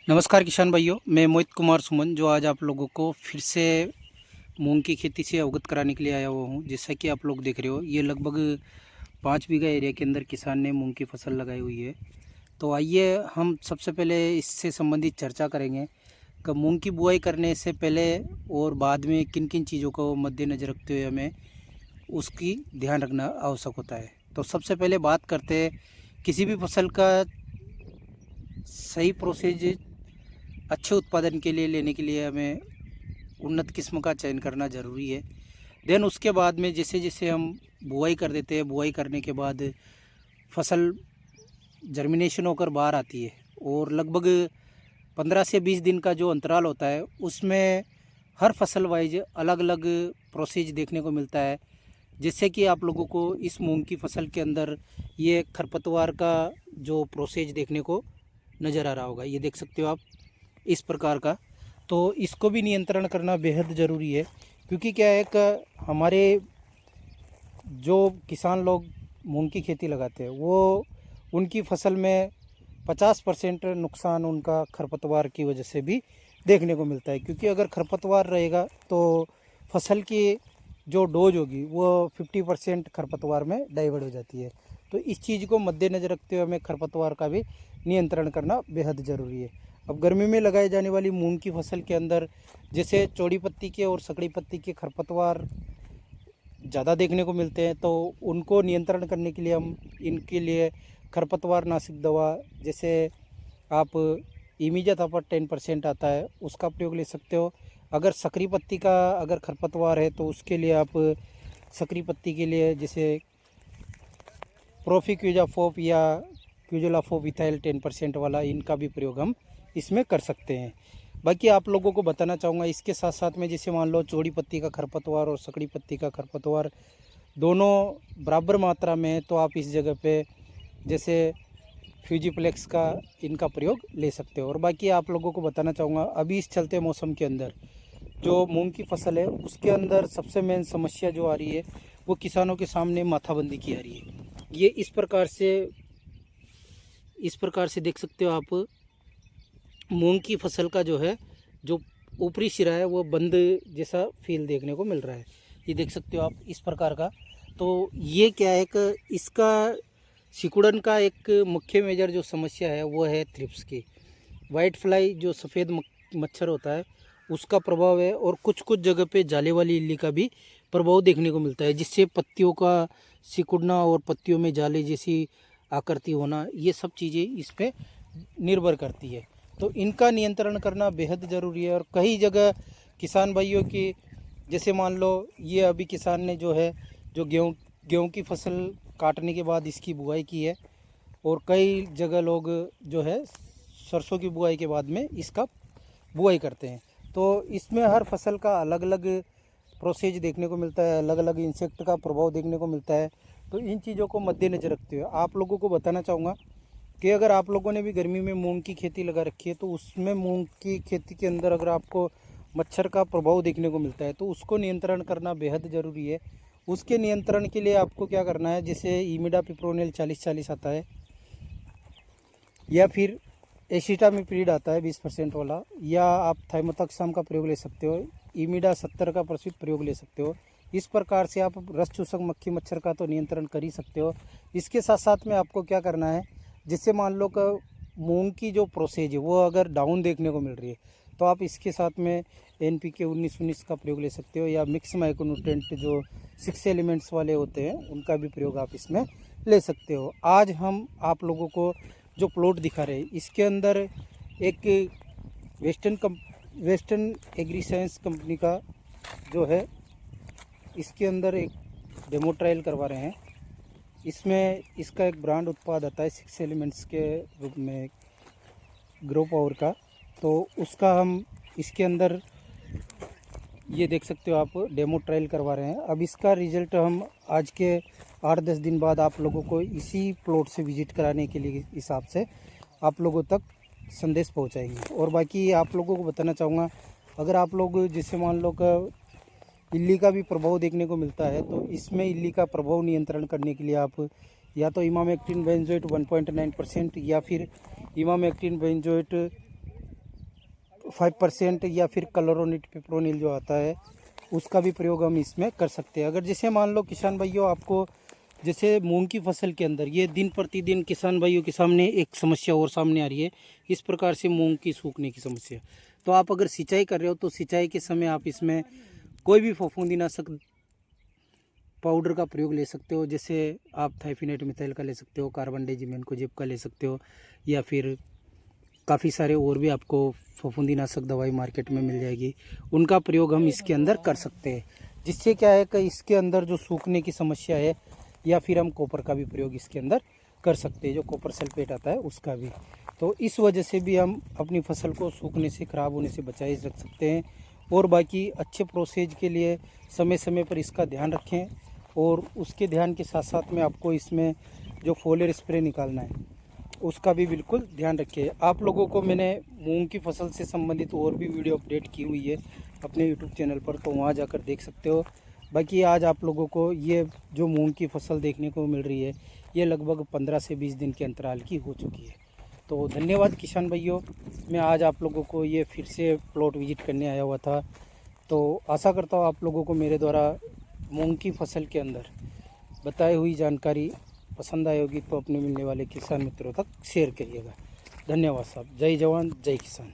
नमस्कार किसान भाइयों, मैं मोहित कुमार सुमन जो आज आप लोगों को फिर से मूंग की खेती से अवगत कराने के लिए आया हुआ हूं। जैसा कि आप लोग देख रहे हो, ये लगभग 5 बीघा एरिया के अंदर किसान ने मूंग की फसल लगाई हुई है। तो आइए हम सबसे पहले इससे संबंधित चर्चा करेंगे कि मूंग की बुआई करने से पहले और बाद में किन किन चीज़ों को मद्देनज़र रखते हुए हमें उसकी ध्यान रखना आवश्यक होता है। तो सबसे पहले बात करते हैं किसी भी फसल का सही प्रोसेस अच्छे उत्पादन के लिए लेने के लिए हमें उन्नत किस्म का चयन करना ज़रूरी है। देन उसके बाद में जैसे जैसे हम बुआई कर देते हैं, बुआई करने के बाद फसल जर्मिनेशन होकर बाहर आती है और लगभग 15 से 20 दिन का जो अंतराल होता है उसमें हर फसल वाइज अलग अलग प्रोसेस देखने को मिलता है। जिससे कि आप लोगों को इस मूंग की फसल के अंदर ये खरपतवार का जो प्रोसेस देखने को नज़र आ रहा होगा, ये देख सकते हो आप इस प्रकार का। तो इसको भी नियंत्रण करना बेहद ज़रूरी है, क्योंकि क्या है कि हमारे जो किसान लोग मूंग की खेती लगाते हैं वो उनकी फसल में 50% नुकसान उनका खरपतवार की वजह से भी देखने को मिलता है। क्योंकि अगर खरपतवार रहेगा तो फसल की जो डोज होगी वो 50% खरपतवार में डाइवर्ट हो जाती है। तो इस चीज़ को मद्देनज़र रखते हुए हमें खरपतवार का भी नियंत्रण करना बेहद ज़रूरी है। अब गर्मी में लगाई जाने वाली मूंग की फसल के अंदर जैसे चौड़ी पत्ती के और सकड़ी पत्ती के खरपतवार ज़्यादा देखने को मिलते हैं, तो उनको नियंत्रण करने के लिए हम इनके लिए खरपतवार नाशक दवा जैसे आप इमीजा थापर 10% आता है उसका प्रयोग ले सकते हो। अगर सकरी पत्ती का अगर खरपतवार है तो उसके लिए आप सकरी पत्ती के लिए जैसे प्रोफिक्यूजाफोप या क्यूजोलाफोप इथाइल 10% वाला इनका भी प्रयोग हम इसमें कर सकते हैं। बाकी आप लोगों को बताना चाहूँगा इसके साथ साथ में जैसे मान लो चौड़ी पत्ती का खरपतवार और सकड़ी पत्ती का खरपतवार दोनों बराबर मात्रा में है, तो आप इस जगह पे जैसे फ्यूजीप्लेक्स का इनका प्रयोग ले सकते हो। और बाकी आप लोगों को बताना चाहूँगा अभी इस चलते मौसम के अंदर जो मूंग की फसल है उसके अंदर सबसे मेन समस्या जो आ रही है वो किसानों के सामने माथाबंदी की आ रही है। ये इस प्रकार से देख सकते हो आप, मूंग की फसल का जो है जो ऊपरी सिरा है वो बंद जैसा फील देखने को मिल रहा है, ये देख सकते हो आप इस प्रकार का। तो ये क्या है कि इसका सिकुड़न का एक मुख्य मेजर जो समस्या है वो है थ्रिप्स की। वाइट फ्लाई जो सफ़ेद मच्छर होता है उसका प्रभाव है, और कुछ कुछ जगह पे जाले वाली इल्ली का भी प्रभाव देखने को मिलता है, जिससे पत्तियों का सिकुड़ना और पत्तियों में जाले जैसी आकृति होना, ये सब चीज़ें इस पे निर्भर करती है। तो इनका नियंत्रण करना बेहद ज़रूरी है। और कई जगह किसान भाइयों की जैसे मान लो ये अभी किसान ने जो है जो गेहूँ की फसल काटने के बाद इसकी बुआई की है, और कई जगह लोग जो है सरसों की बुआई के बाद में इसका बुआई करते हैं। तो इसमें हर फसल का अलग अलग प्रोसेज देखने को मिलता है, अलग अलग इंसेक्ट का प्रभाव देखने को मिलता है। तो इन चीज़ों को मद्देनज़र रखते हुए आप लोगों को बताना चाहूँगा कि अगर आप लोगों ने भी गर्मी में मूंग की खेती लगा रखी है तो उसमें मूंग की खेती के अंदर अगर आपको मच्छर का प्रभाव देखने को मिलता है तो उसको नियंत्रण करना बेहद ज़रूरी है। उसके नियंत्रण के लिए आपको क्या करना है, जैसे इमिडा पिप्रोनिल 40-40 आता है, या फिर एसिटामिप्रिड आता है 20% वाला, या आप थाइमोथक्सम का प्रयोग ले सकते हो, इमिडा 70 का प्रयोग ले सकते हो। इस प्रकार से आप रस चूसक मक्खी मच्छर का तो नियंत्रण कर ही सकते हो। इसके साथ साथ में आपको क्या करना है, जिससे मान लो कि मूंग की जो प्रोसेज है वो अगर डाउन देखने को मिल रही है तो आप इसके साथ में NPK 19-19 का प्रयोग ले सकते हो, या मिक्स माइक्रोन्यूट्रेंट जो 6 एलिमेंट्स वाले होते हैं उनका भी प्रयोग आप इसमें ले सकते हो। आज हम आप लोगों को जो प्लॉट दिखा रहे हैं इसके अंदर एक वेस्टर्न एग्रीसाइंस कंपनी का जो है इसके अंदर एक डेमो ट्रायल करवा रहे हैं। इसमें इसका एक ब्रांड उत्पाद आता है 6 एलिमेंट्स के रूप में ग्रो पावर का, तो उसका हम इसके अंदर ये देख सकते हो आप डेमो ट्रायल करवा रहे हैं। अब इसका रिज़ल्ट हम आज के 8-10 दिन बाद आप लोगों को इसी प्लॉट से विज़िट कराने के लिए हिसाब से आप लोगों तक संदेश पहुंचाएंगे। और बाकी आप लोगों को बताना चाहूँगा, अगर आप लोग जैसे मान लो कि इल्ली का भी प्रभाव देखने को मिलता है तो इसमें इल्ली का प्रभाव नियंत्रण करने के लिए आप या तो इमामेक्टिन बेंजोएट 1.9% या फिर इमामेक्टिन बेंजोएट 5% या फिर क्लोरोनिट पिप्रोनिल जो आता है उसका भी प्रयोग हम इसमें कर सकते हैं। अगर जैसे मान लो किसान भाइयों, आपको जैसे मूंग की फसल के अंदर ये दिन प्रतिदिन किसान भाइयों के सामने एक समस्या और सामने आ रही है, इस प्रकार से मूंग की सूखने की समस्या। तो आप अगर सिंचाई कर रहे हो तो सिंचाई के समय आप इसमें कोई भी फफूंदीनाशक पाउडर का प्रयोग ले सकते हो। जैसे आप थाइफिनेट मिथाइल का ले सकते हो, कार्बन डाइजीमिन कोजेब का ले सकते हो, या फिर काफ़ी सारे और भी आपको फफूंदीनाशक दवाई मार्केट में मिल जाएगी, उनका प्रयोग हम इसके अंदर कर सकते हैं। जिससे क्या है कि इसके अंदर जो सूखने की समस्या है, या फिर हम कॉपर का भी प्रयोग इसके अंदर कर सकते हैं, जो कॉपर सल्फेट आता है उसका भी। तो इस वजह से भी हम अपनी फसल को सूखने से, ख़राब होने से बचाए रख सकते हैं। और बाकी अच्छे प्रोसेज के लिए समय समय पर इसका ध्यान रखें, और उसके ध्यान के साथ साथ में आपको इसमें जो फोलियर स्प्रे निकालना है उसका भी बिल्कुल ध्यान रखिए। आप लोगों को मैंने मूंग की फसल से संबंधित और भी वीडियो अपडेट की हुई है अपने यूट्यूब चैनल पर, तो वहाँ जाकर देख सकते हो। बाकी आज आप लोगों को ये जो मूंग की फसल देखने को मिल रही है, ये लगभग 15 से 20 दिन के अंतराल की हो चुकी है। तो धन्यवाद किसान भाइयों। मैं आज आप लोगों को ये फिर से प्लॉट विजिट करने आया हुआ था, तो आशा करता हूँ आप लोगों को मेरे द्वारा मूंग की फसल के अंदर बताई हुई जानकारी पसंद आई होगी, तो अपने मिलने वाले किसान मित्रों तक शेयर करिएगा। धन्यवाद साहब। जय जवान जय किसान।